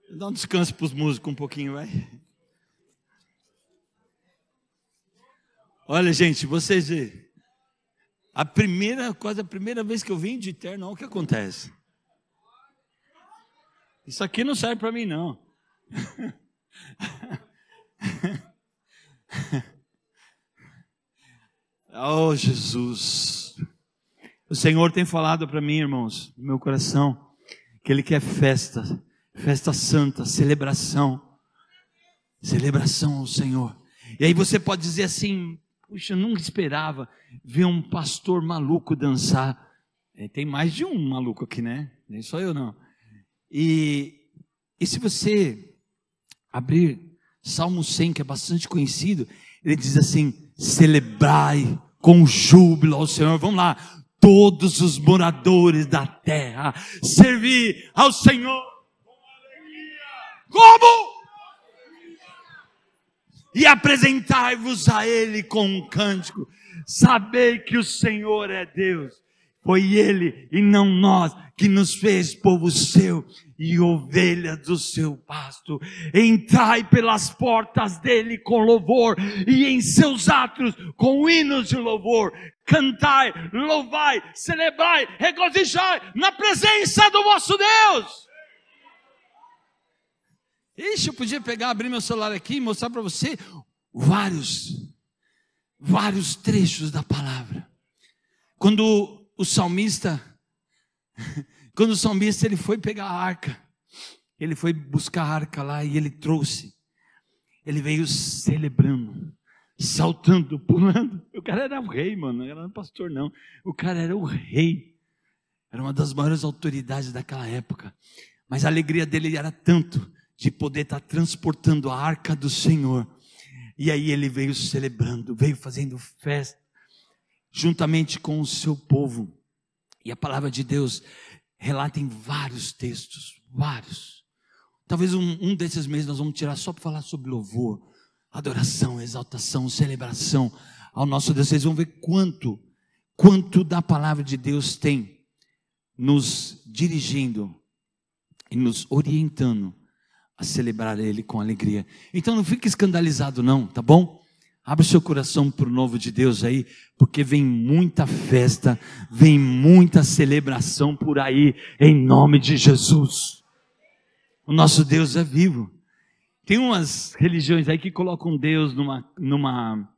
Dá um descanso para os músicos um pouquinho, vai. Olha, gente, vocês veem. Quase a primeira vez que eu vim de terno, olha o que acontece. Isso aqui não serve para mim, não. Oh, Jesus. O Senhor tem falado para mim, irmãos, no meu coração, que Ele quer festa santa, celebração ao Senhor. E aí você pode dizer assim: puxa, eu nunca esperava ver um pastor maluco dançar. Tem mais de um maluco aqui, né? Nem só eu, não. E se você abrir Salmo 100, que é bastante conhecido, ele diz assim: celebrai com júbilo ao Senhor. Vamos lá, todos os moradores da terra, servir ao Senhor com alegria. Como? E apresentai-vos a Ele com um cântico. Sabei que o Senhor é Deus. Foi Ele e não nós que nos fez povo seu e ovelha do seu pasto. Entrai pelas portas dele com louvor e em seus átrios com hinos de louvor. Cantai, louvai, celebrai, regozijai na presença do vosso Deus. Ixi, eu podia abrir meu celular aqui e mostrar para você vários trechos da palavra. Quando o salmista ele foi pegar a arca, ele foi buscar a arca lá e ele trouxe, ele veio celebrando, saltando, pulando. O cara era o rei, mano, não era pastor não, o cara era o rei, era uma das maiores autoridades daquela época, mas a alegria dele era tanto, de poder estar transportando a arca do Senhor, e aí ele veio celebrando, veio fazendo festa, juntamente com o seu povo. E a palavra de Deus relata em vários textos, vários. Talvez um desses meses nós vamos tirar só para falar sobre louvor, adoração, exaltação, celebração ao nosso Deus. Vocês vão ver quanto da palavra de Deus tem nos dirigindo e nos orientando a celebrar Ele com alegria. Então não fique escandalizado não, tá bom? Abre seu coração para o novo de Deus aí, porque vem muita festa, vem muita celebração por aí, em nome de Jesus. O nosso Deus é vivo. Tem umas religiões aí que colocam Deus numa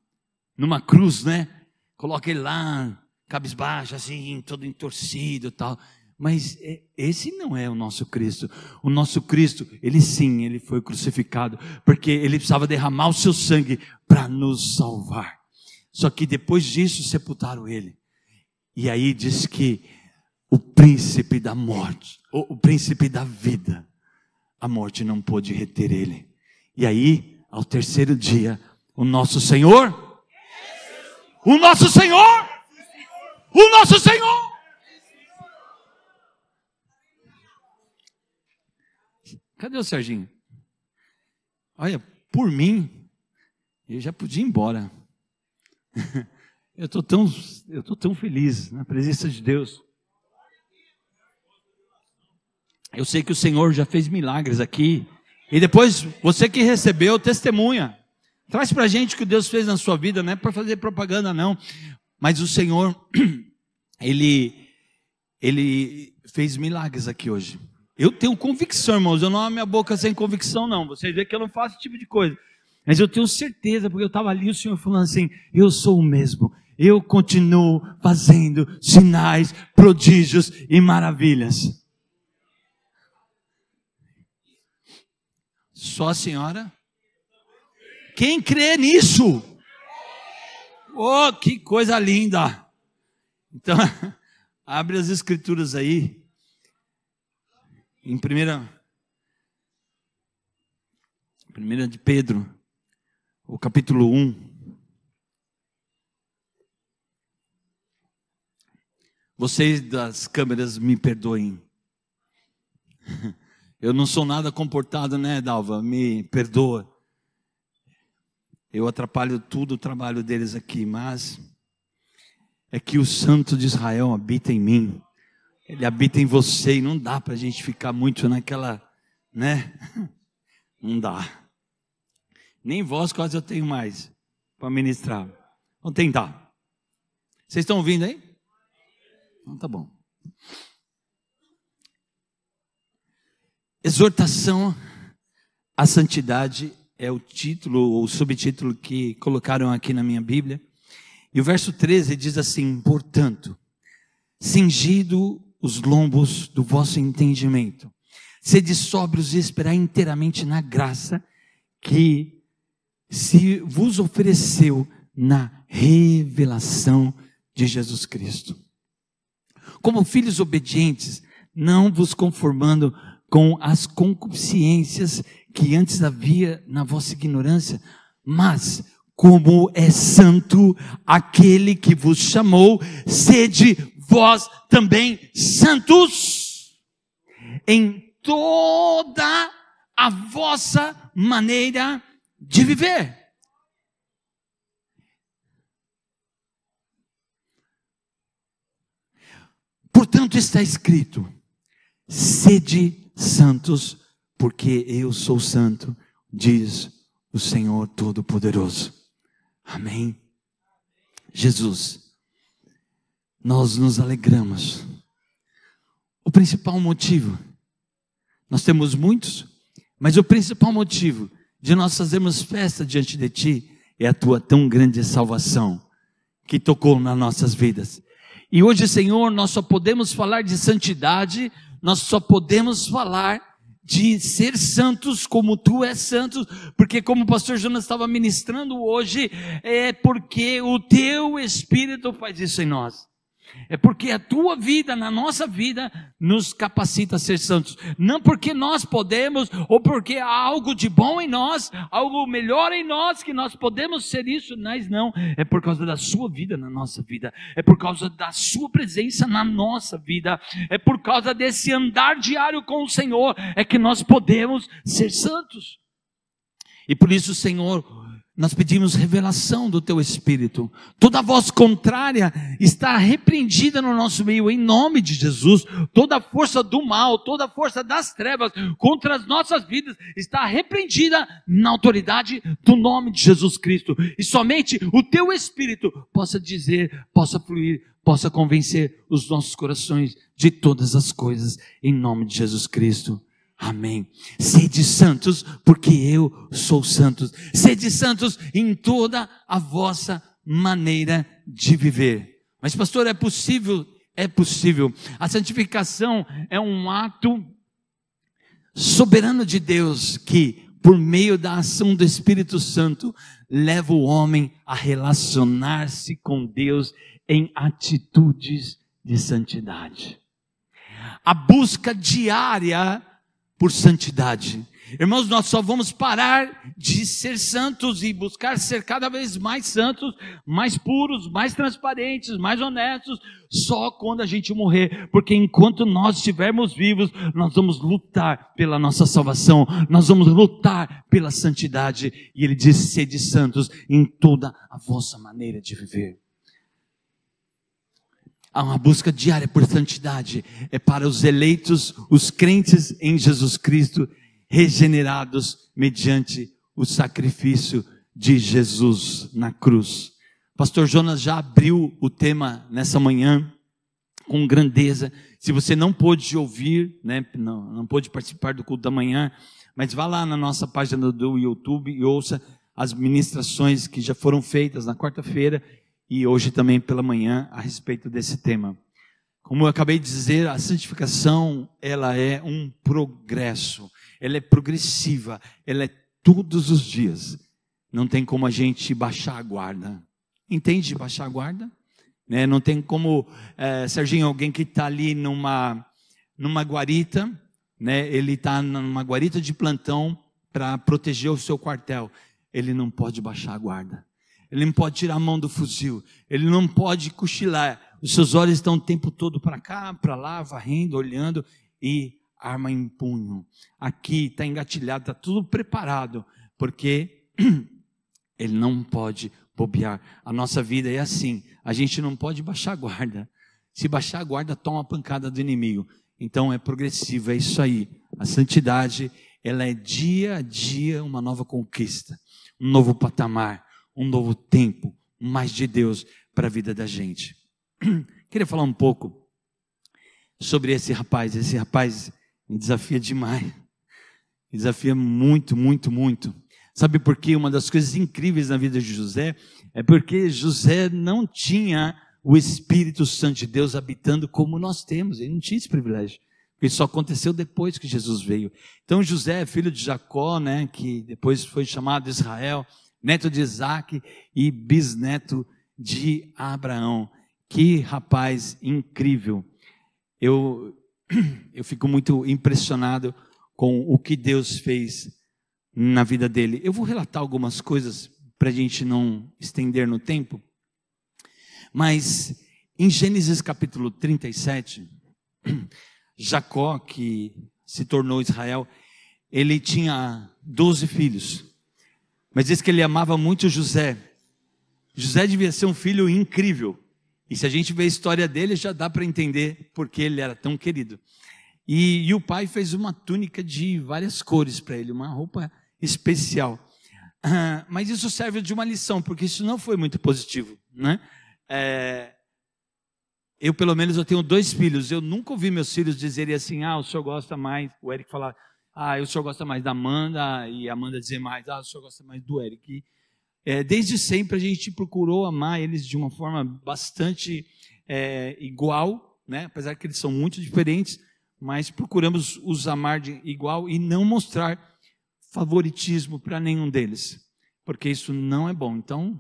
cruz, né? Coloca Ele lá, cabisbaixo, assim, todo entorcido e tal. Mas esse não é o nosso Cristo. O nosso Cristo, Ele sim, Ele foi crucificado, porque Ele precisava derramar o seu sangue para nos salvar. Só que depois disso sepultaram Ele. E aí diz que o príncipe da morte, o príncipe da vida, a morte não pôde reter Ele. E aí, ao terceiro dia, o nosso Senhor, cadê o Serginho? Olha, por mim, eu já podia ir embora. Eu tô tão feliz na presença de Deus. Eu sei que o Senhor já fez milagres aqui. E depois, você que recebeu, testemunha. Traz pra gente o que Deus fez na sua vida, não é para fazer propaganda não. Mas o Senhor, Ele fez milagres aqui hoje. Eu tenho convicção, irmãos, eu não abro minha boca sem convicção não, vocês veem que eu não faço esse tipo de coisa, mas eu tenho certeza, porque eu estava ali, o Senhor falando assim, eu sou o mesmo, eu continuo fazendo sinais, prodígios e maravilhas. Só a senhora? Quem crê nisso? Oh, que coisa linda! Então, abre as escrituras aí, em 1 de Pedro, o capítulo 1. Vocês das câmeras me perdoem. Eu não sou nada comportado, né, Dalva? Me perdoa. Eu atrapalho tudo o trabalho deles aqui, mas é que o Santo de Israel habita em mim. Ele habita em você e não dá para a gente ficar muito naquela, né? Não dá. Nem voz quase eu tenho mais para ministrar. Vamos tentar. Vocês estão ouvindo aí? Então tá bom. Exortação à santidade é o título ou subtítulo que colocaram aqui na minha Bíblia. E o verso 13 diz assim: portanto, cingido os lombos do vosso entendimento, sede sóbrios e esperai inteiramente na graça que se vos ofereceu na revelação de Jesus Cristo. Como filhos obedientes, não vos conformando com as concupiscências que antes havia na vossa ignorância, mas como é santo aquele que vos chamou, sede vós também santos em toda a vossa maneira de viver. Portanto está escrito: sede santos, porque eu sou santo, diz o Senhor Todo-Poderoso. Amém. Jesus, nós nos alegramos. O principal motivo, nós temos muitos, mas o principal motivo de nós fazermos festa diante de Ti é a Tua tão grande salvação que tocou nas nossas vidas. E hoje, Senhor, nós só podemos falar de santidade, nós só podemos falar de ser santos como Tu és santo, porque como o pastor Jonas estava ministrando hoje, é porque o Teu Espírito faz isso em nós. É porque a Tua vida, na nossa vida, nos capacita a ser santos. Não porque nós podemos, ou porque há algo de bom em nós, algo melhor em nós, que nós podemos ser isso, mas não. É por causa da Sua vida na nossa vida. É por causa da Sua presença na nossa vida. É por causa desse andar diário com o Senhor, é que nós podemos ser santos. E por isso, Senhor, nós pedimos revelação do Teu Espírito. Toda voz contrária está repreendida no nosso meio, em nome de Jesus. Toda força do mal, toda força das trevas contra as nossas vidas está repreendida na autoridade do nome de Jesus Cristo. E somente o Teu Espírito possa dizer, possa fluir, possa convencer os nossos corações de todas as coisas, em nome de Jesus Cristo. Amém. Sede santos, porque eu sou santo. Sede santos em toda a vossa maneira de viver. Mas pastor, é possível? É possível. A santificação é um ato soberano de Deus que, por meio da ação do Espírito Santo, leva o homem a relacionar-se com Deus em atitudes de santidade. A busca diária por santidade. Irmãos, nós só vamos parar de ser santos e buscar ser cada vez mais santos, mais puros, mais transparentes, mais honestos, só quando a gente morrer, porque enquanto nós estivermos vivos, nós vamos lutar pela nossa salvação, nós vamos lutar pela santidade, e Ele diz: sede santos em toda a vossa maneira de viver. Há uma busca diária por santidade, é para os eleitos, os crentes em Jesus Cristo, regenerados mediante o sacrifício de Jesus na cruz. Pastor Jonas já abriu o tema nessa manhã, com grandeza. Se você não pôde ouvir, né, não pôde participar do culto da manhã, mas vá lá na nossa página do YouTube e ouça as ministrações que já foram feitas na quarta-feira, e hoje também pela manhã, a respeito desse tema. Como eu acabei de dizer, a santificação, ela é um progresso, ela é progressiva, ela é todos os dias. Não tem como a gente baixar a guarda. Entende baixar a guarda? Né? Não tem como, Serginho, alguém que está ali numa guarita, né? Ele está numa guarita de plantão para proteger o seu quartel. Ele não pode baixar a guarda. Ele não pode tirar a mão do fuzil, ele não pode cochilar, os seus olhos estão o tempo todo para cá, para lá, varrendo, olhando, e arma em punho. Aqui está engatilhado, está tudo preparado, porque ele não pode bobear. A nossa vida é assim, a gente não pode baixar a guarda. Se baixar a guarda, toma a pancada do inimigo. Então é progressivo, é isso aí. A santidade, ela é dia a dia uma nova conquista, um novo patamar, um novo tempo, mais de Deus para a vida da gente. Queria falar um pouco sobre esse rapaz. Esse rapaz me desafia demais. Me desafia muito, muito, muito. Sabe por quê? Uma das coisas incríveis na vida de José é porque José não tinha o Espírito Santo de Deus habitando como nós temos. Ele não tinha esse privilégio. Isso só aconteceu depois que Jesus veio. Então José é filho de Jacó, né, que depois foi chamado Israel, neto de Isaac e bisneto de Abraão. Que rapaz incrível. Eu fico muito impressionado com o que Deus fez na vida dele. Eu vou relatar algumas coisas para a gente não estender no tempo. Mas em Gênesis capítulo 37, Jacó, que se tornou Israel, ele tinha 12 filhos. Mas diz que ele amava muito José. José devia ser um filho incrível. E se a gente vê a história dele, já dá para entender por que ele era tão querido. E o pai fez uma túnica de várias cores para ele, uma roupa especial. Mas isso serve de uma lição, porque isso não foi muito positivo, né? Eu pelo menos eu tenho 2 filhos. Eu nunca ouvi meus filhos dizerem assim: o senhor gosta mais, o Eric falar, o senhor gosta mais da Amanda, e a Amanda dizer mais, o senhor gosta mais do Eric. Desde sempre a gente procurou amar eles de uma forma bastante igual, né? Apesar que eles são muito diferentes, mas procuramos os amar de igual e não mostrar favoritismo para nenhum deles, porque isso não é bom. Então,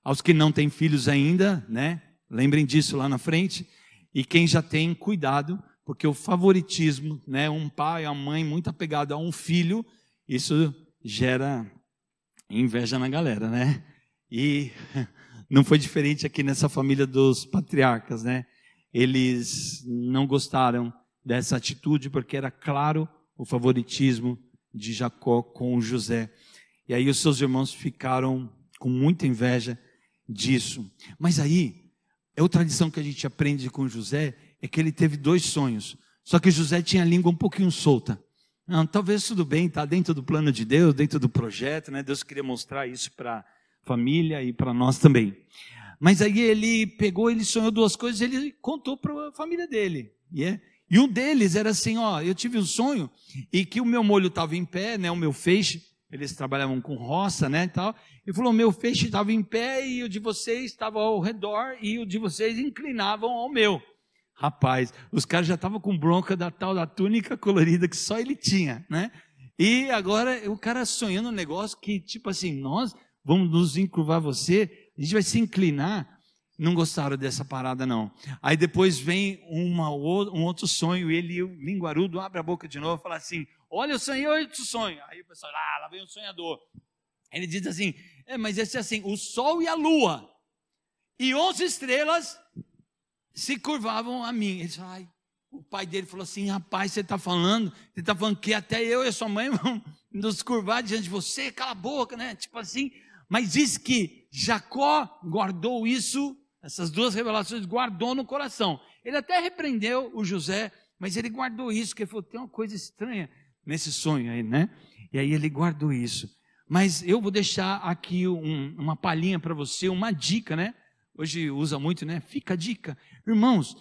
aos que não têm filhos ainda, né? Lembrem disso lá na frente. E quem já tem, cuidado, porque o favoritismo, né? Um pai, uma mãe muito apegado a um filho, isso gera inveja na galera, né? E não foi diferente aqui nessa família dos patriarcas, né? Eles não gostaram dessa atitude, porque era claro o favoritismo de Jacó com José. E aí os seus irmãos ficaram com muita inveja disso. Mas aí, outra lição que a gente aprende com José é que ele teve 2 sonhos. Só que José tinha a língua um pouquinho solta. Não, talvez tudo bem, está dentro do plano de Deus, dentro do projeto, né? Deus queria mostrar isso para a família e para nós também. Mas aí ele sonhou 2 coisas, ele contou para a família dele. E um deles era assim: eu tive um sonho e que o meu molho estava em pé, né? O meu feixe, eles trabalhavam com roça, né, e tal. Ele falou: meu feixe estava em pé e o de vocês estava ao redor e o de vocês inclinavam ao meu. Rapaz, os caras já estavam com bronca da tal da túnica colorida que só ele tinha, né? E agora o cara sonhando um negócio que, tipo assim, nós vamos nos encurvar você, a gente vai se inclinar. Não gostaram dessa parada, não. Aí depois vem um outro sonho, e ele, o linguarudo, abre a boca de novo e fala assim: olha, eu sonhei outro sonho. Aí o pessoal, lá vem um sonhador. Ele diz assim: mas esse é assim, o sol e a lua e 11 estrelas se curvavam a mim. Ele disse: o pai dele falou assim: rapaz, você está falando que até eu e a sua mãe vamos nos curvar diante de você, cala a boca, né? Tipo assim. Mas diz que Jacó guardou isso, essas 2 revelações, guardou no coração. Ele até repreendeu o José, mas ele guardou isso, porque ele falou: tem uma coisa estranha nesse sonho aí, né? E aí ele guardou isso. Mas eu vou deixar aqui uma palhinha para você, uma dica, né? Hoje usa muito, né? Fica a dica. Irmãos,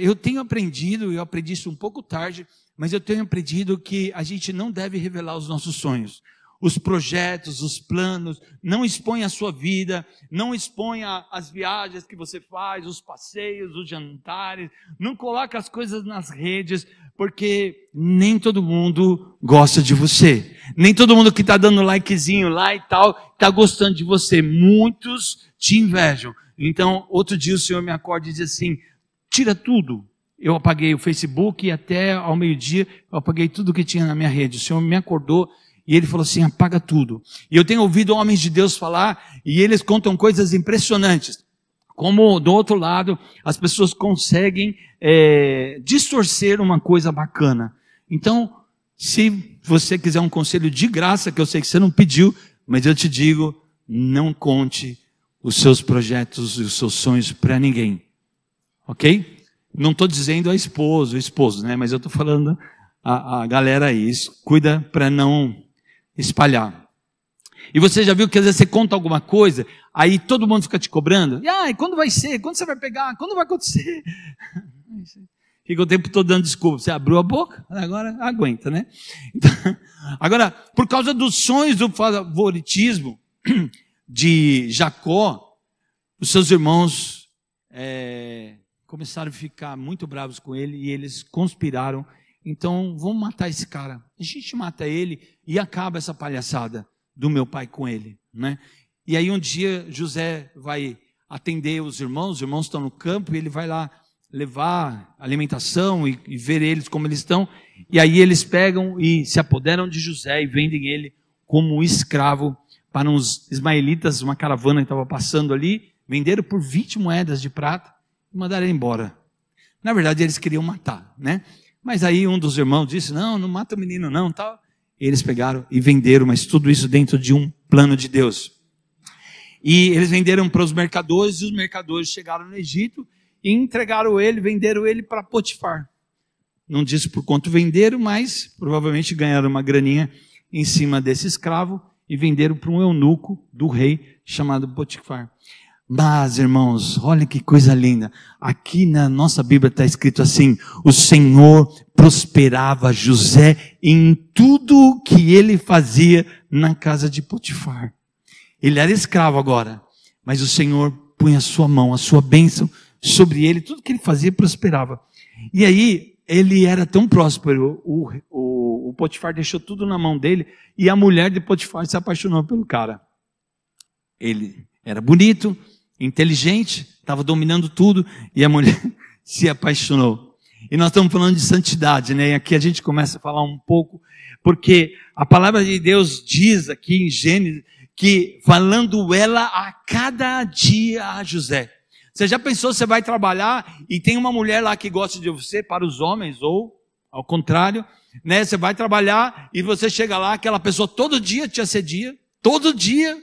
eu tenho aprendido, eu aprendi isso um pouco tarde, mas eu tenho aprendido que a gente não deve revelar os nossos sonhos. Os projetos, os planos, não expõe a sua vida, não exponha as viagens que você faz, os passeios, os jantares, não coloque as coisas nas redes, porque nem todo mundo gosta de você, nem todo mundo que está dando likezinho lá e tal, está gostando de você, muitos te invejam. Então, outro dia o Senhor me acorda e diz assim: tira tudo. Eu apaguei o Facebook e até ao meio-dia eu apaguei tudo que tinha na minha rede. O Senhor me acordou e Ele falou assim: apaga tudo. E eu tenho ouvido homens de Deus falar e eles contam coisas impressionantes. Como do outro lado as pessoas conseguem distorcer uma coisa bacana. Então, se você quiser um conselho de graça, que eu sei que você não pediu, mas eu te digo, não conte os seus projetos e os seus sonhos para ninguém. Ok? Não estou dizendo o esposo, né? Mas eu estou falando a galera aí. Cuida para não espalhar. E você já viu que às vezes você conta alguma coisa, aí todo mundo fica te cobrando. E quando vai ser? Quando você vai pegar? Quando vai acontecer? Fica o tempo todo dando desculpa. Você abriu a boca, agora aguenta, né? Então, agora, por causa dos sonhos do favoritismo de Jacó, os seus irmãos começaram a ficar muito bravos com ele e eles conspiraram. Então, vamos matar esse cara. A gente mata ele e acaba essa palhaçada do meu pai com ele, né? E aí um dia José vai atender os irmãos estão no campo e ele vai lá levar alimentação e ver eles como eles estão. E aí eles pegam e se apoderam de José e vendem ele como um escravo para uns ismaelitas, uma caravana que estava passando ali, venderam por 20 moedas de prata e mandaram ele embora. Na verdade eles queriam matar, né? Mas aí um dos irmãos disse, não mata o menino não, tal. Eles pegaram e venderam, mas tudo isso dentro de um plano de Deus. E eles venderam para os mercadores, e os mercadores chegaram no Egito e entregaram ele, venderam ele para Potifar. Não disse por quanto venderam, mas provavelmente ganharam uma graninha em cima desse escravo e venderam para um eunuco do rei chamado Potifar. Mas, irmãos, olha que coisa linda. Aqui na nossa Bíblia está escrito assim: o Senhor prosperava José em tudo que ele fazia na casa de Potifar. Ele era escravo agora, mas o Senhor punha a sua mão, a sua bênção sobre ele, tudo que ele fazia prosperava. E aí, ele era tão próspero, o Potifar deixou tudo na mão dele, e a mulher de Potifar se apaixonou pelo cara. Ele era bonito, inteligente, estava dominando tudo, e a mulher se apaixonou. E nós estamos falando de santidade, né? E aqui a gente começa a falar um pouco, porque a palavra de Deus diz aqui em Gênesis, que falando ela a cada dia a José. Você já pensou, você vai trabalhar e tem uma mulher lá que gosta de você, para os homens, ou ao contrário, né? Você vai trabalhar e você chega lá, aquela pessoa todo dia te assedia, todo dia.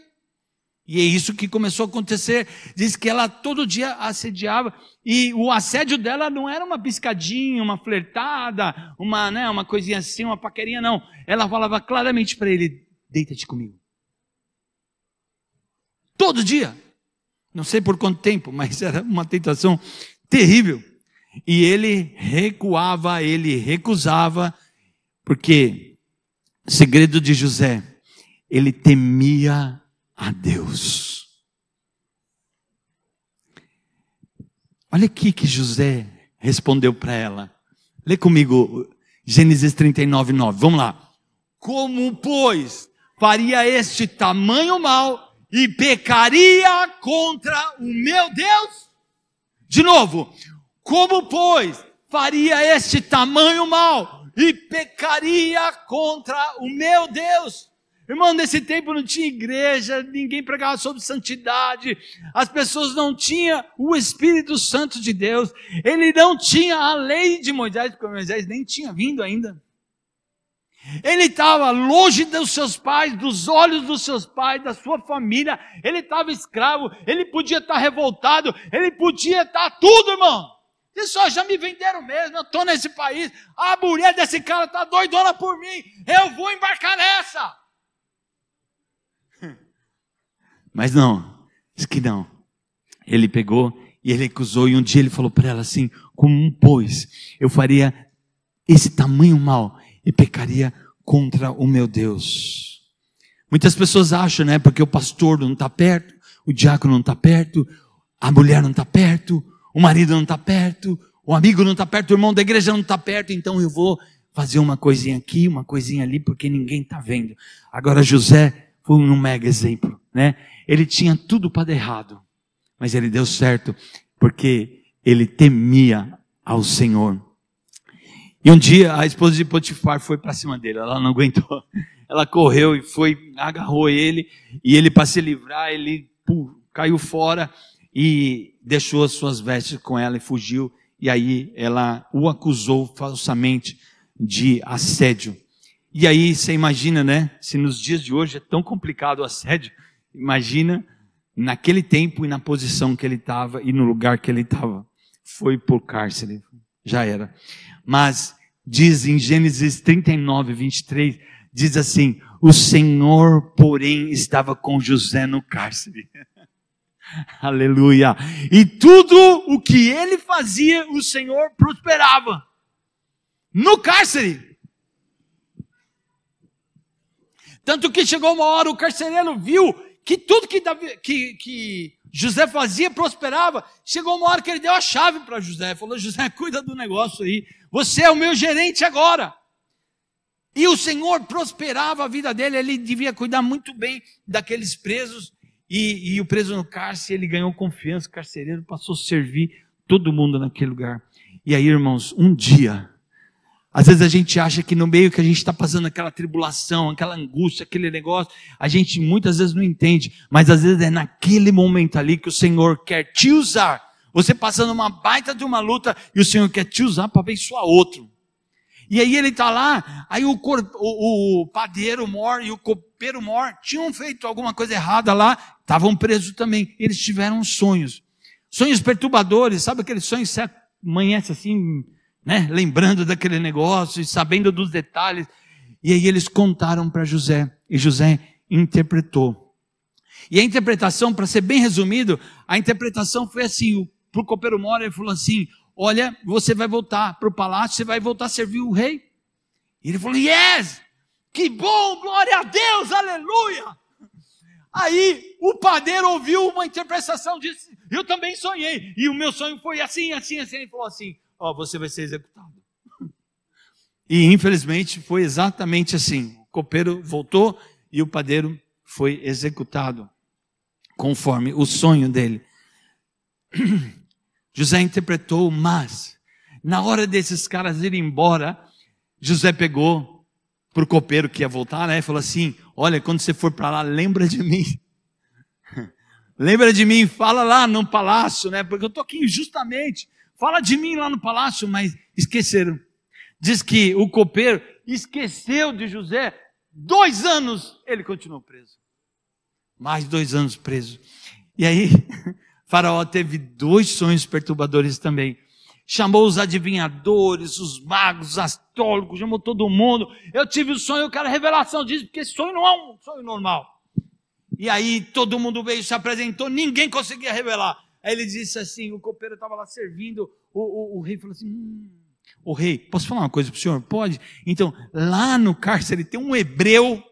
E é isso que começou a acontecer. Diz que ela todo dia assediava, e o assédio dela não era uma piscadinha, uma flertada, uma coisinha assim, uma paquerinha, não. Ela falava claramente para ele: deita-te comigo. Todo dia. Não sei por quanto tempo, mas era uma tentação terrível. E ele recuava, ele recusava, porque o segredo de José, ele temia a Deus. Olha aqui que José respondeu para ela. Lê comigo Gênesis 39:9. Vamos lá. Como, pois, faria este tamanho mal e pecaria contra o meu Deus? De novo. Como, pois, faria este tamanho mal e pecaria contra o meu Deus? Irmão, nesse tempo não tinha igreja, ninguém pregava sobre santidade, as pessoas não tinham o Espírito Santo de Deus, ele não tinha a lei de Moisés, porque Moisés nem tinha vindo ainda. Ele estava longe dos seus pais, dos olhos dos seus pais, da sua família, ele estava escravo, ele podia estar revoltado, ele podia estar tudo, irmão. Eles só já me venderam mesmo, eu estou nesse país, a mulher desse cara está doidona por mim, eu vou embarcar nessa. Mas não, diz que não. Ele pegou e ele recusou, e um dia ele falou para ela assim: como, pois, eu faria esse tamanho mal e pecaria contra o meu Deus. Muitas pessoas acham, né, porque o pastor não está perto, o diácono não está perto, a mulher não está perto, o marido não está perto, o amigo não está perto, o irmão da igreja não está perto, então eu vou fazer uma coisinha aqui, uma coisinha ali, porque ninguém está vendo. Agora José foi um mega exemplo, né? Ele tinha tudo para dar errado, mas ele deu certo, porque ele temia ao Senhor. E um dia a esposa de Potifar foi para cima dele, ela não aguentou, ela correu e foi, agarrou ele, e ele, para se livrar, ele caiu fora e deixou as suas vestes com ela e fugiu. E aí ela o acusou falsamente de assédio. E aí você imagina, né? Se nos dias de hoje é tão complicado o assédio, imagina naquele tempo e na posição que ele estava e no lugar que ele estava. foi por cárcere, já era. Mas diz em Gênesis 39, 23, diz assim: o Senhor, porém, estava com José no cárcere. Aleluia. E tudo o que ele fazia, o Senhor prosperava. No cárcere. Tanto que chegou uma hora, o carcereiro viu que tudo que José fazia prosperava. Chegou uma hora que ele deu a chave para José. Falou: José, cuida do negócio aí. Você é o meu gerente agora. E o Senhor prosperava a vida dele. Ele devia cuidar muito bem daqueles presos. E o preso no cárcere, ele ganhou confiança. O carcereiro passou a servir todo mundo naquele lugar. E aí, irmãos, um dia, às vezes a gente acha que no meio que a gente está passando aquela tribulação, aquela angústia, aquele negócio, a gente muitas vezes não entende, mas às vezes é naquele momento ali que o Senhor quer te usar. Você passando uma baita de uma luta e o Senhor quer te usar para abençoar outro. E aí ele está lá, aí o padeiro mor e o copeiro mor tinham feito alguma coisa errada lá, estavam presos também. Eles tiveram sonhos perturbadores, sabe aqueles sonhos que você amanhece assim, né, lembrando daquele negócio e sabendo dos detalhes. E aí eles contaram para José, e José interpretou. E a interpretação, para ser bem resumido, a interpretação foi assim: para o copeiro mor, ele falou assim: olha, você vai voltar para o palácio, você vai voltar a servir o rei. E ele falou: yes, que bom, glória a Deus, aleluia. Aí o padeiro ouviu uma interpretação, disse: eu também sonhei, e o meu sonho foi assim, assim, assim. Ele falou assim: ó, você vai ser executado. E infelizmente foi exatamente assim. O copeiro voltou e o padeiro foi executado, conforme o sonho dele. José interpretou, mas na hora desses caras irem embora, José pegou para o copeiro que ia voltar, né? E falou assim: olha, quando você for para lá, lembra de mim. Lembra de mim, fala lá no palácio, né? Porque eu estou aqui injustamente. Fala de mim lá no palácio, mas esqueceram. Diz que o copeiro esqueceu de José. 2 anos ele continuou preso. Mais 2 anos preso. E aí, Faraó teve 2 sonhos perturbadores também. Chamou os adivinhadores, os magos, os astrólogos, chamou todo mundo. Eu tive o sonho, eu quero a revelação disso, porque esse sonho não é um sonho normal. E aí todo mundo veio, se apresentou, ninguém conseguia revelar. Aí ele disse assim, o copeiro estava lá servindo, o rei falou assim: o rei, posso falar uma coisa para o senhor? Pode? Então, lá no cárcere tem um hebreu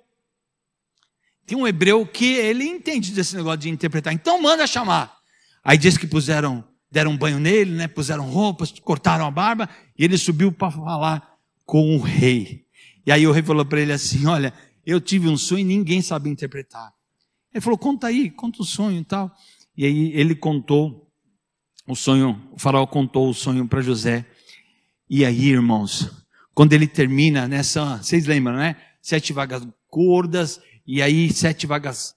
que ele entende desse negócio de interpretar, então manda chamar. Aí diz que deram um banho nele, né? Puseram roupas, cortaram a barba, e ele subiu para falar com o rei. E aí o rei falou para ele assim: olha, eu tive um sonho e ninguém sabe interpretar. Ele falou: conta aí, conta o sonho e tal. E aí ele contou o sonho, o faraó contou o sonho para José. E aí, irmãos, quando ele termina nessa, vocês lembram, né? 7 vacas gordas, e aí 7 vacas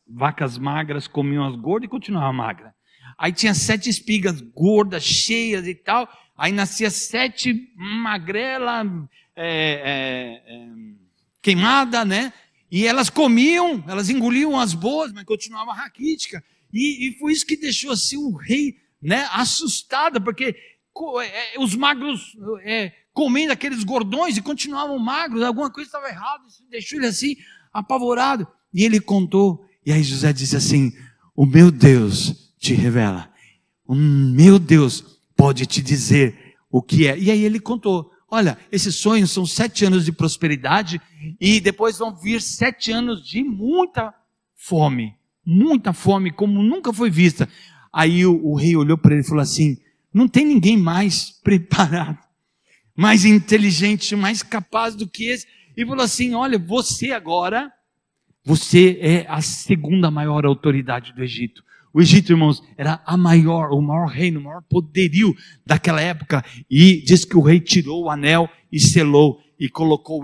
magras comiam as gordas e continuavam magras. Aí tinha 7 espigas gordas, cheias e tal. Aí nascia 7 magrelas, queimada, né? E elas comiam, elas engoliam as boas, mas continuava raquítica. E foi isso que deixou assim o rei, né, assustado, porque os magros comendo aqueles gordões e continuavam magros, alguma coisa estava errada, isso deixou ele assim apavorado. E ele contou, e aí José disse assim: o meu Deus te revela, o meu Deus pode te dizer o que é. E aí ele contou: olha, esses sonhos são 7 anos de prosperidade, e depois vão vir 7 anos de muita fome, como nunca foi vista. Aí o rei olhou para ele e falou assim: não tem ninguém mais preparado, mais inteligente, mais capaz do que esse. E falou assim: olha, você é a 2ª maior autoridade do Egito. O Egito, irmãos, era o maior reino, o maior poderio daquela época. E diz que o rei tirou o anel e selou, e colocou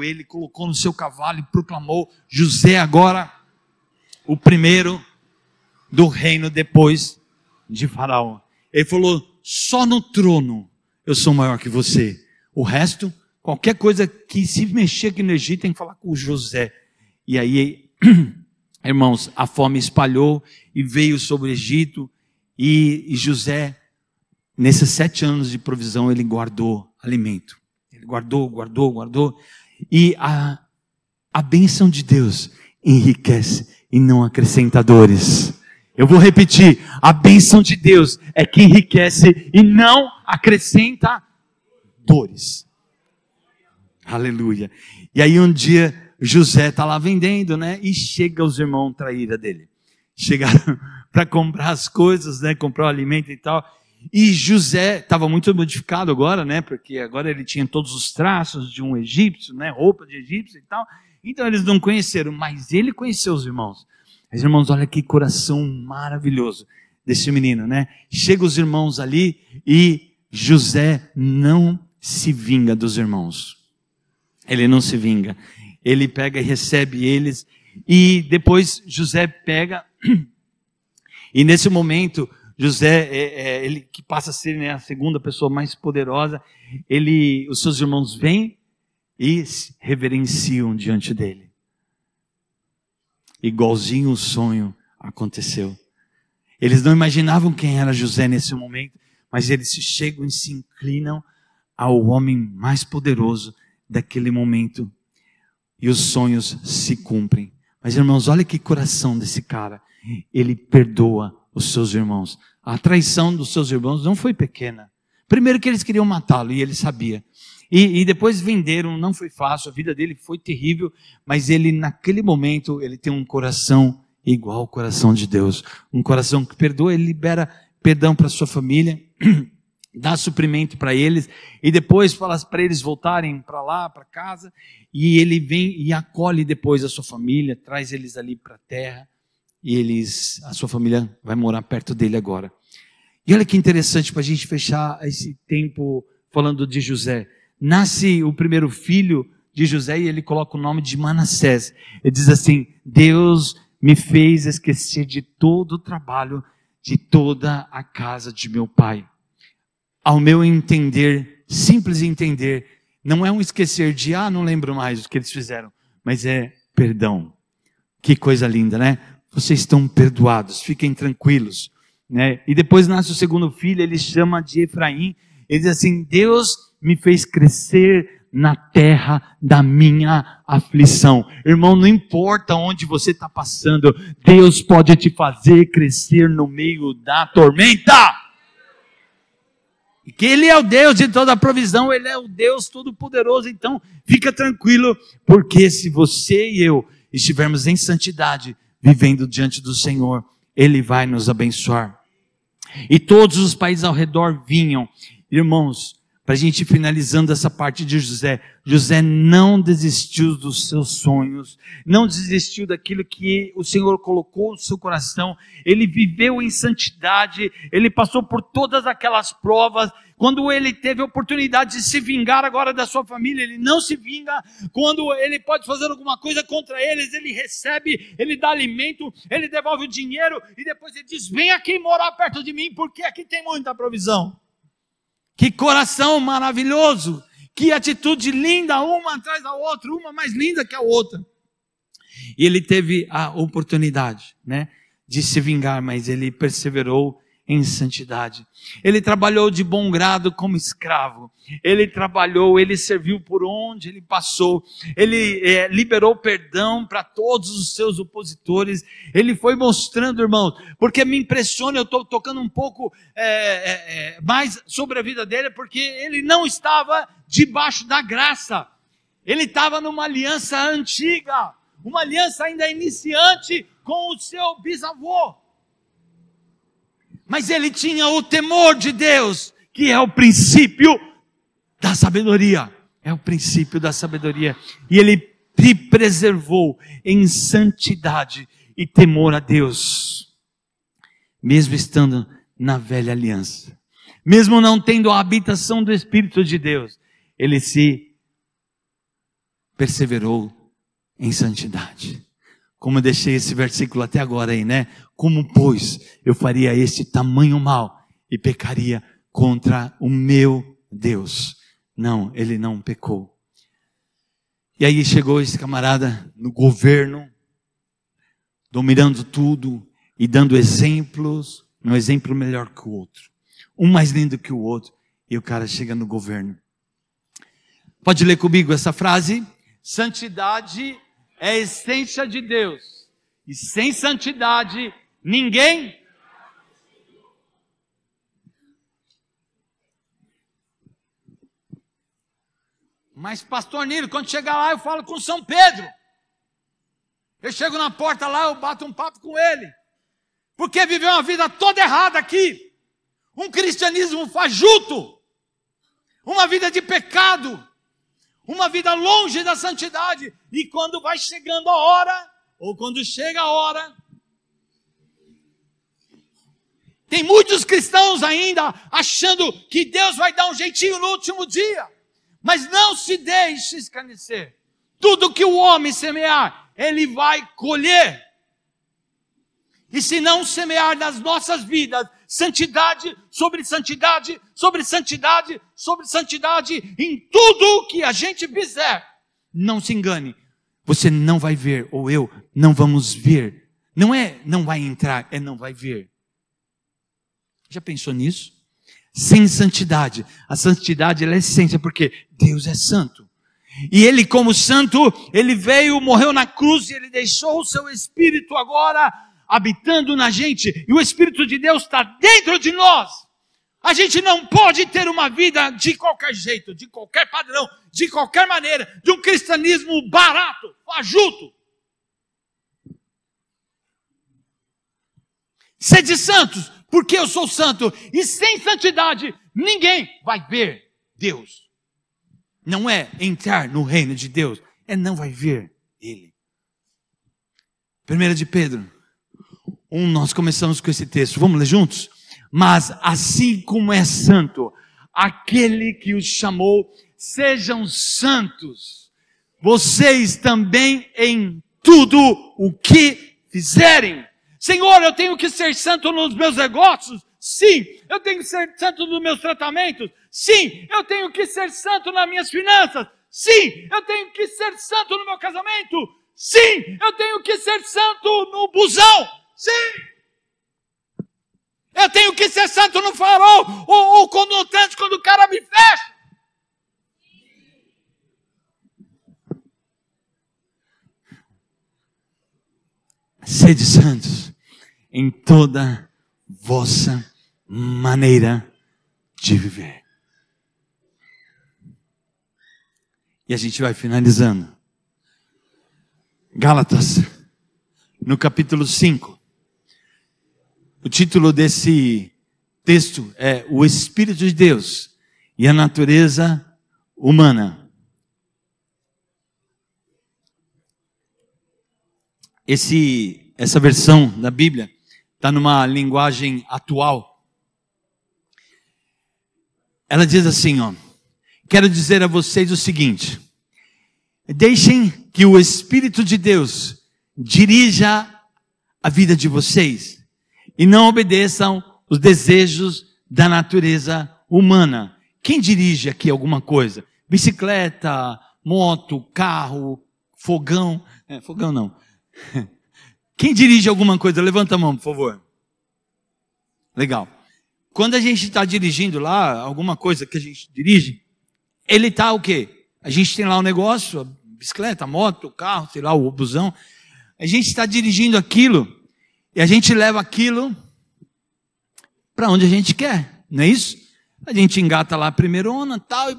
no seu cavalo e proclamou: José agora o primeiro do reino depois de Faraó. Ele falou: só no trono eu sou maior que você. O resto, qualquer coisa que se mexer aqui no Egito, tem que falar com o José. E aí, irmãos, a fome espalhou e veio sobre o Egito, e José nesses 7 anos de provisão, ele guardou alimento. Ele guardou. E a bênção de Deus enriquece e não acrescenta dores. Eu vou repetir, a bênção de Deus é que enriquece e não acrescenta dores. Aleluia. E aí um dia José está lá vendendo, né? E chega os irmãos traíra dele. Chegaram para comprar as coisas, né? Comprar o alimento e tal. E José estava muito modificado agora, né? Porque agora ele tinha todos os traços de um egípcio, né? Roupa de egípcio e tal. Então eles não conheceram, mas ele conheceu os irmãos. Os irmãos, olha que coração maravilhoso desse menino, né? Chega os irmãos ali e José não se vinga dos irmãos. Ele não se vinga. Ele pega e recebe eles. E depois José pega. E nesse momento, José, ele que passa a ser, né, a segunda pessoa mais poderosa, os seus irmãos vêm e se reverenciam diante dele. Igualzinho o sonho aconteceu. Eles não imaginavam quem era José nesse momento, mas eles se chegam e se inclinam ao homem mais poderoso daquele momento. E os sonhos se cumprem. Mas irmãos, olha que coração desse cara. Ele perdoa os seus irmãos. A traição dos seus irmãos não foi pequena. Primeiro que eles queriam matá-lo e ele sabia. E depois venderam, não foi fácil, a vida dele foi terrível, mas ele naquele momento, ele tem um coração igual ao coração de Deus. Um coração que perdoa, ele libera perdão para sua família, dá suprimento para eles, e depois fala para eles voltarem para lá, para casa, e ele vem e acolhe depois a sua família, traz eles ali para a terra, e a sua família vai morar perto dele agora. E olha que interessante para a gente fechar esse tempo falando de José. Nasce o primeiro filho de José e ele coloca o nome de Manassés. Ele diz assim: Deus me fez esquecer de todo o trabalho de toda a casa de meu pai. Ao meu entender, simples entender, não é um esquecer de, não lembro mais o que eles fizeram, mas é perdão. Que coisa linda, né? Vocês estão perdoados, fiquem tranquilos, né? E depois nasce o segundo filho, ele chama de Efraim. Ele diz assim: Deus me fez crescer na terra da minha aflição. Irmão, não importa onde você está passando, Deus pode te fazer crescer no meio da tormenta. Que Ele é o Deus de toda a provisão, Ele é o Deus todo-poderoso. Então, fica tranquilo, porque se você e eu estivermos em santidade, vivendo diante do Senhor, Ele vai nos abençoar. E todos os países ao redor vinham. Irmãos, para a gente ir finalizando essa parte de José, José não desistiu dos seus sonhos, não desistiu daquilo que o Senhor colocou no seu coração. Ele viveu em santidade, ele passou por todas aquelas provas. Quando ele teve a oportunidade de se vingar agora da sua família, ele não se vinga. Quando ele pode fazer alguma coisa contra eles, ele recebe, ele dá alimento, ele devolve o dinheiro e depois ele diz: vem aqui morar perto de mim, porque aqui tem muita provisão. Que coração maravilhoso, que atitude linda, uma atrás da outra, uma mais linda que a outra. E ele teve a oportunidade, né, de se vingar, mas ele perseverou em santidade. Ele trabalhou de bom grado como escravo. Ele trabalhou, ele serviu por onde ele passou. Ele liberou perdão para todos os seus opositores. Ele foi mostrando, irmãos, porque me impressiona, eu estou tocando um pouco mais sobre a vida dele, porque ele não estava debaixo da graça. Ele estava numa aliança antiga, uma aliança ainda iniciante com o seu bisavô. Mas ele tinha o temor de Deus, que é o princípio da sabedoria. É o princípio da sabedoria. E ele se preservou em santidade e temor a Deus. Mesmo estando na velha aliança. Mesmo não tendo a habitação do Espírito de Deus. Ele se perseverou em santidade. Como eu deixei esse versículo até agora aí, né? Como, pois, eu faria este tamanho mal e pecaria contra o meu Deus? Não, ele não pecou. E aí chegou esse camarada no governo, dominando tudo e dando exemplos, um exemplo melhor que o outro. um mais lindo que o outro, e o cara chega no governo. Pode ler comigo essa frase? Santidade é a essência de Deus, e sem santidade ninguém... Mas pastor Nilo, quando chegar lá eu falo com São Pedro. Eu chego na porta lá, eu bato um papo com ele. Porque viveu uma vida toda errada aqui. Um cristianismo fajuto. Uma vida de pecado. Uma vida longe da santidade. E quando vai chegando a hora, ou quando chega a hora, tem muitos cristãos ainda achando que Deus vai dar um jeitinho no último dia. Mas não se deixe escarnecer. Tudo que o homem semear, ele vai colher. E se não semear nas nossas vidas, santidade sobre santidade, sobre santidade, sobre santidade, em tudo que a gente fizer, não se engane, você não vai ver, ou eu não vamos ver. Não é não vai entrar, é não vai ver. Já pensou nisso? Sem santidade. A santidade ela é essência, porque Deus é santo. E Ele como santo, Ele veio, morreu na cruz, e Ele deixou o seu Espírito agora habitando na gente. E o Espírito de Deus está dentro de nós. A gente não pode ter uma vida de qualquer jeito, de qualquer padrão, de qualquer maneira, de um cristianismo barato, fajuto. Sede santos, porque eu sou santo, e sem santidade ninguém vai ver Deus. Não é entrar no reino de Deus, é não vai ver Ele. 1 de Pedro 1, nós começamos com esse texto, vamos ler juntos? Mas assim como é santo aquele que os chamou, sejam santos, vocês também em tudo o que fizerem. Senhor, eu tenho que ser santo nos meus negócios? Sim. Eu tenho que ser santo nos meus tratamentos? Sim. Eu tenho que ser santo nas minhas finanças? Sim. Eu tenho que ser santo no meu casamento? Sim. Eu tenho que ser santo no busão? Sim. Eu tenho que ser santo no farol ou no trânsito quando o cara me fecha? Sede santos em toda vossa maneira de viver. E a gente vai finalizando. Gálatas, no capítulo 5. O título desse texto é O Espírito de Deus e a Natureza Humana. Essa versão da Bíblia está numa linguagem atual. Ela diz assim, quero dizer a vocês o seguinte: deixem que o Espírito de Deus dirija a vida de vocês e não obedeçam os desejos da natureza humana. Quem dirige aqui alguma coisa? Bicicleta, moto, carro, fogão? Fogão não. Quem dirige alguma coisa? Levanta a mão, por favor. Legal. Quando a gente está dirigindo lá, alguma coisa que a gente dirige, ele está o quê? A gente tem lá o negócio, a bicicleta, a moto, o carro, sei lá, o busão. A gente está dirigindo aquilo e a gente leva aquilo para onde a gente quer, não é isso? A gente engata lá a primeirona, tal,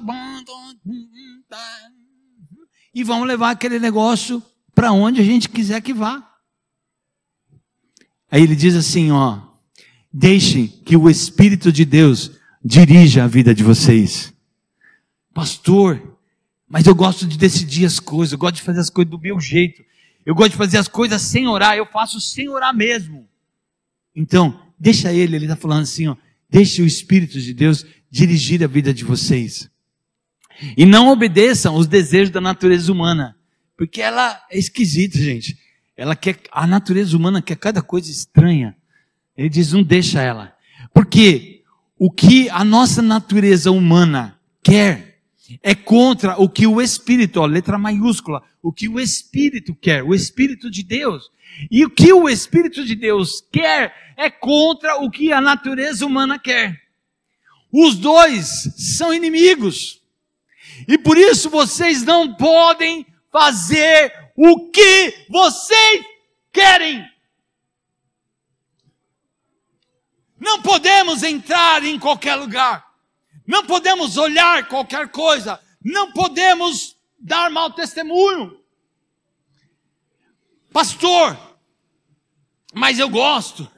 e vamos levar aquele negócio para onde a gente quiser que vá. Aí ele diz assim, deixem que o Espírito de Deus dirija a vida de vocês. Pastor, mas eu gosto de decidir as coisas, eu gosto de fazer as coisas do meu jeito, eu gosto de fazer as coisas sem orar, eu faço sem orar mesmo. Então, deixa ele está falando assim, deixe o Espírito de Deus dirigir a vida de vocês. E não obedeçam os desejos da natureza humana, porque ela é esquisita, gente. A natureza humana quer cada coisa estranha. Ele diz, não deixa ela. Porque o que a nossa natureza humana quer é contra o que o Espírito, letra maiúscula, o que o Espírito quer, o Espírito de Deus. E o que o Espírito de Deus quer é contra o que a natureza humana quer. Os dois são inimigos. E por isso vocês não podem fazer o que vocês querem. Não podemos entrar em qualquer lugar. Não podemos olhar qualquer coisa. Não podemos dar mau testemunho. Pastor, mas eu gosto.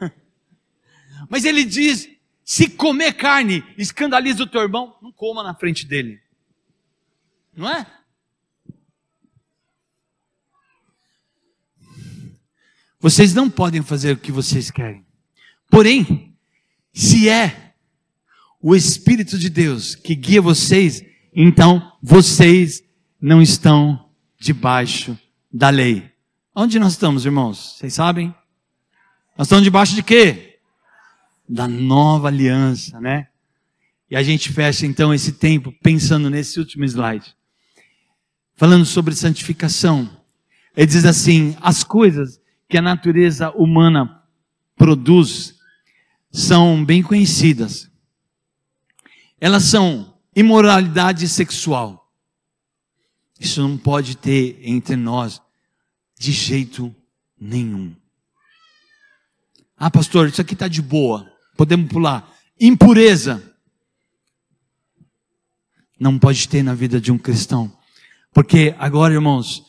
Mas ele diz, se comer carne escandaliza o teu irmão, não coma na frente dele. Não é? Vocês não podem fazer o que vocês querem. Porém, se é o Espírito de Deus que guia vocês, então vocês não estão debaixo da lei. Onde nós estamos, irmãos? Vocês sabem? Nós estamos debaixo de quê? Da nova aliança, né? E a gente fecha então esse tempo pensando nesse último slide. Falando sobre santificação. Ele diz assim, as coisas que a natureza humana produz são bem conhecidas. Elas são imoralidade sexual. Isso não pode ter entre nós de jeito nenhum. Ah, pastor, isso aqui está de boa. Podemos pular. Impureza. Não pode ter na vida de um cristão. Porque agora, irmãos,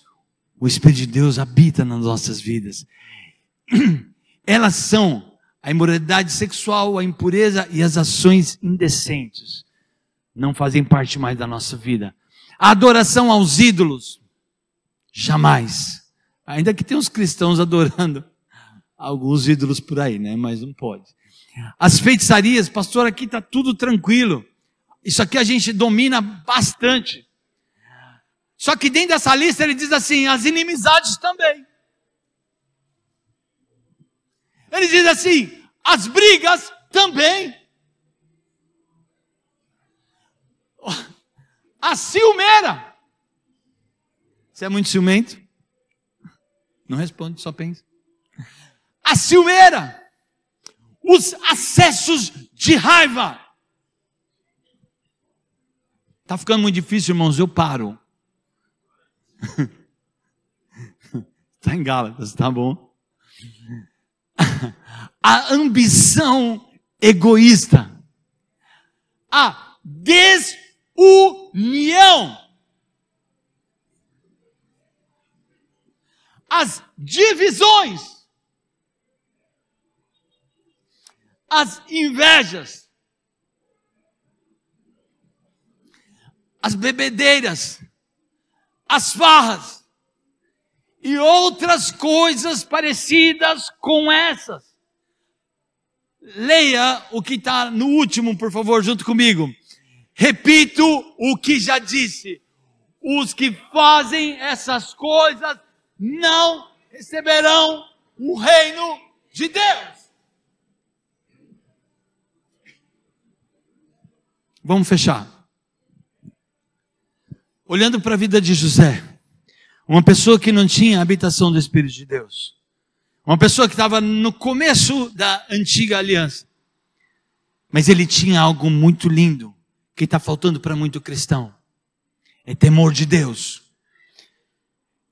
o Espírito de Deus habita nas nossas vidas. Elas são a imoralidade sexual, a impureza e as ações indecentes. Não fazem parte mais da nossa vida. A adoração aos ídolos. Jamais. Ainda que tem uns cristãos adorando alguns ídolos por aí, né? Mas não pode. As feitiçarias, pastor, aqui está tudo tranquilo. Isso aqui a gente domina bastante. Só que dentro dessa lista ele diz assim, as inimizades também. Ele diz assim, as brigas também. A ciumeira. Você é muito ciumento? Não responde, só pensa. A ciumeira. Os acessos de raiva. Está ficando muito difícil, irmãos, eu paro. Está em Gálatas, tá bom? A ambição egoísta. A desunião. As divisões. As invejas. As bebedeiras. As farras. E outras coisas parecidas com essas. Leia o que está no último, por favor, junto comigo. Repito o que já disse. Os que fazem essas coisas não receberão o reino de Deus. Vamos fechar. Olhando para a vida de José. Uma pessoa que não tinha a habitação do Espírito de Deus. Uma pessoa que estava no começo da antiga aliança. Mas ele tinha algo muito lindo, que está faltando para muito cristão. É temor de Deus.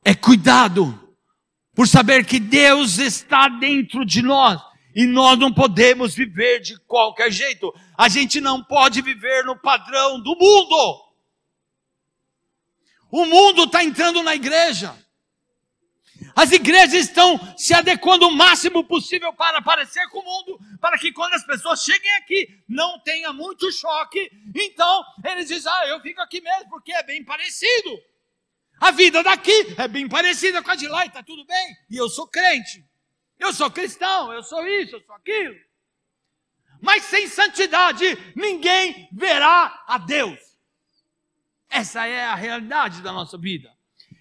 É cuidado, por saber que Deus está dentro de nós. E nós não podemos viver de qualquer jeito. A gente não pode viver no padrão do mundo. O mundo está entrando na igreja. As igrejas estão se adequando o máximo possível para parecer com o mundo, para que quando as pessoas cheguem aqui, não tenha muito choque. Então, eles dizem, eu fico aqui mesmo, porque é bem parecido. A vida daqui é bem parecida com a de lá, e está tudo bem. E eu sou crente, eu sou cristão, eu sou isso, eu sou aquilo. Mas sem santidade, ninguém verá a Deus. Essa é a realidade da nossa vida.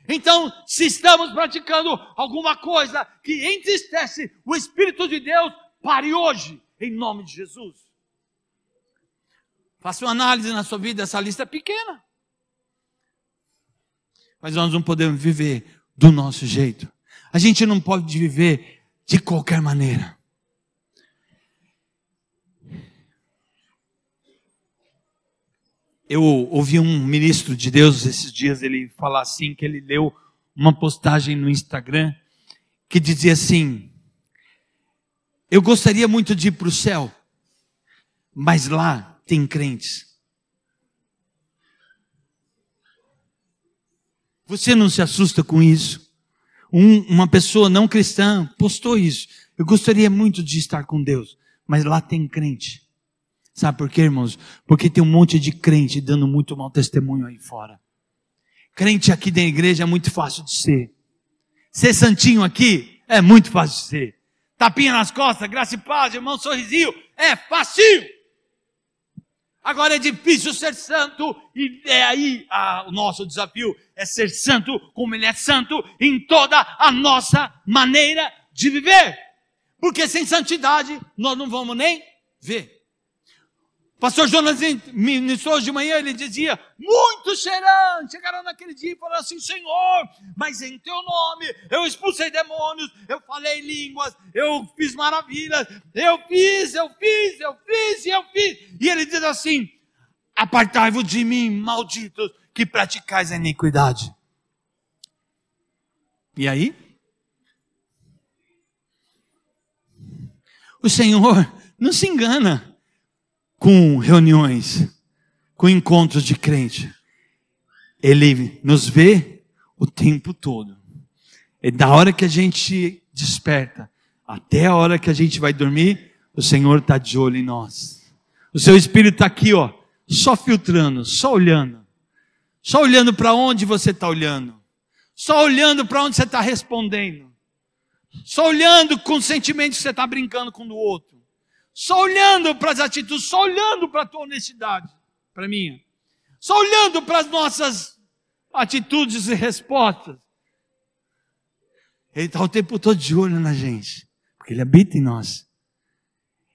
Então, se estamos praticando alguma coisa que entristece o Espírito de Deus, pare hoje, em nome de Jesus. Faça uma análise na sua vida, essa lista é pequena. Mas nós não podemos viver do nosso jeito. A gente não pode viver de qualquer maneira. Eu ouvi um ministro de Deus esses dias, ele falar assim, que ele leu uma postagem no Instagram, que dizia assim: eu gostaria muito de ir para o céu, mas lá tem crentes. Você não se assusta com isso? Uma pessoa não cristã postou isso: eu gostaria muito de estar com Deus, mas lá tem crente. Sabe por quê, irmãos? Porque tem um monte de crente dando muito mau testemunho aí fora. Crente aqui da igreja é muito fácil de ser. Ser santinho aqui é muito fácil de ser. Tapinha nas costas, graça e paz, irmão, sorrisinho, é fácil. Agora é difícil ser santo, e é aí o nosso desafio, é ser santo como Ele é santo em toda a nossa maneira de viver. Porque sem santidade nós não vamos nem ver. Pastor Jonas ministrou hoje de manhã, ele dizia: muitos chegaram naquele dia e falaram assim: Senhor, mas em teu nome eu expulsei demônios, eu falei línguas, eu fiz maravilhas, eu fiz. E ele diz assim: apartai-vos de mim, malditos, que praticais a iniquidade. E aí? O Senhor não se engana com reuniões, com encontros de crente. Ele nos vê o tempo todo. E da hora que a gente desperta até a hora que a gente vai dormir, o Senhor está de olho em nós. O seu Espírito está aqui, ó, só filtrando, só olhando para onde você está olhando, só olhando para onde você está respondendo, só olhando com os sentimentos que você está brincando com o outro, só olhando para as atitudes, só olhando para a tua honestidade, para a minha, só olhando para as nossas atitudes e respostas. Ele está o tempo todo de olho na gente, porque Ele habita em nós.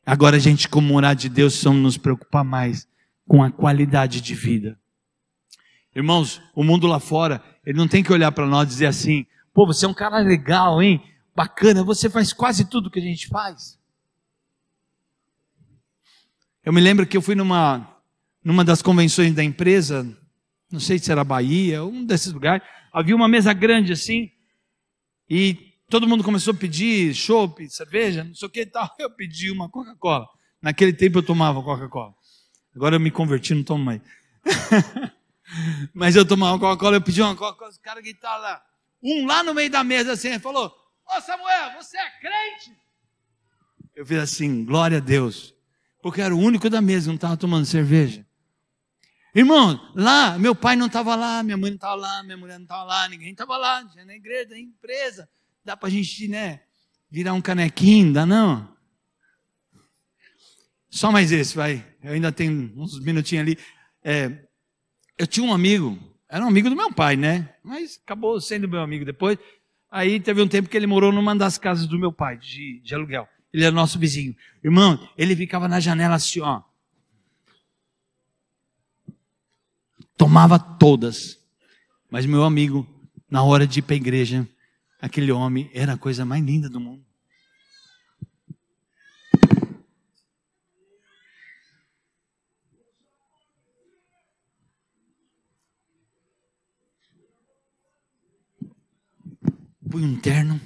Agora a gente, como morada de Deus, precisamos nos preocupar mais com a qualidade de vida. Irmãos, o mundo lá fora, ele não tem que olhar para nós e dizer assim: pô, você é um cara legal, hein? Bacana, você faz quase tudo que a gente faz. Eu me lembro que eu fui numa das convenções da empresa, não sei se era Bahia, um desses lugares, havia uma mesa grande assim, e todo mundo começou a pedir chopp, cerveja, não sei o que e tal. Eu pedi uma Coca-Cola. Naquele tempo eu tomava Coca-Cola. Agora eu me converti, não tomo mais. Mas eu tomava Coca-Cola, eu pedi uma Coca-Cola, os caras gritaram lá. Um lá no meio da mesa assim, ele falou: ô Samuel, você é crente? Eu fiz assim: glória a Deus. Porque eu era o único da mesa que não estava tomando cerveja. Irmão, lá, meu pai não estava lá, minha mãe não estava lá, minha mulher não estava lá, ninguém estava lá, na igreja, na empresa. Dá para a gente, né, virar um canequinho, dá não? Só mais esse, vai. Eu ainda tenho uns minutinhos ali. Eu tinha um amigo, era um amigo do meu pai, né? Mas acabou sendo meu amigo depois. Aí teve um tempo que ele morou numa das casas do meu pai, de aluguel. Ele era nosso vizinho. Irmão, ele ficava na janela assim, ó. Tomava todas. Mas meu amigo, na hora de ir para a igreja, aquele homem era a coisa mais linda do mundo. Punha um terno,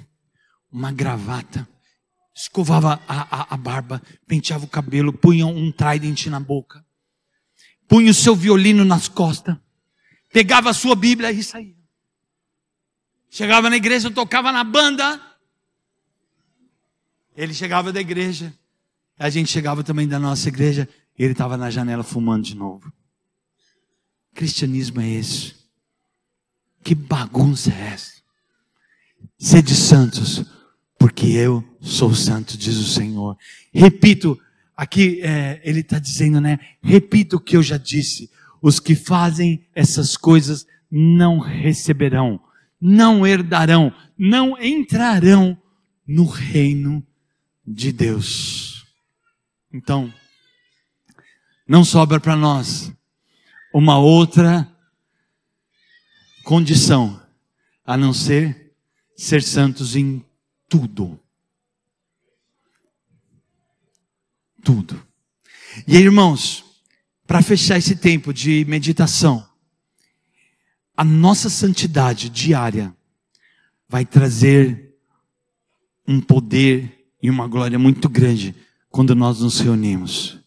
uma gravata, escovava a barba, penteava o cabelo, punha um trident na boca, punha o seu violino nas costas, pegava a sua Bíblia e saía. Chegava na igreja, tocava na banda. Ele chegava da igreja, a gente chegava também da nossa igreja, e ele estava na janela fumando de novo. Cristianismo é esse? Que bagunça é essa? Sede santos, porque eu sou santo, diz o Senhor. Repito, aqui ele está dizendo, né? Repito o que eu já disse: os que fazem essas coisas não receberão, não herdarão, não entrarão no reino de Deus. Então, não sobra para nós uma outra condição a não ser santos em tudo. Tudo. E aí, irmãos, para fechar esse tempo de meditação, a nossa santidade diária vai trazer um poder e uma glória muito grande quando nós nos reunimos.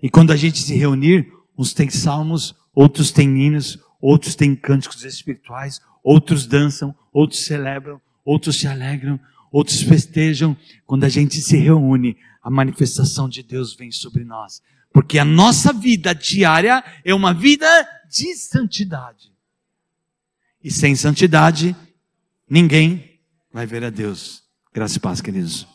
E quando a gente se reunir, uns têm salmos, outros têm hinos, outros têm cânticos espirituais, outros dançam, outros celebram, outros se alegram, outros festejam. Quando a gente se reúne, a manifestação de Deus vem sobre nós. Porque a nossa vida diária é uma vida de santidade. E sem santidade, ninguém vai ver a Deus. Graça e paz, queridos.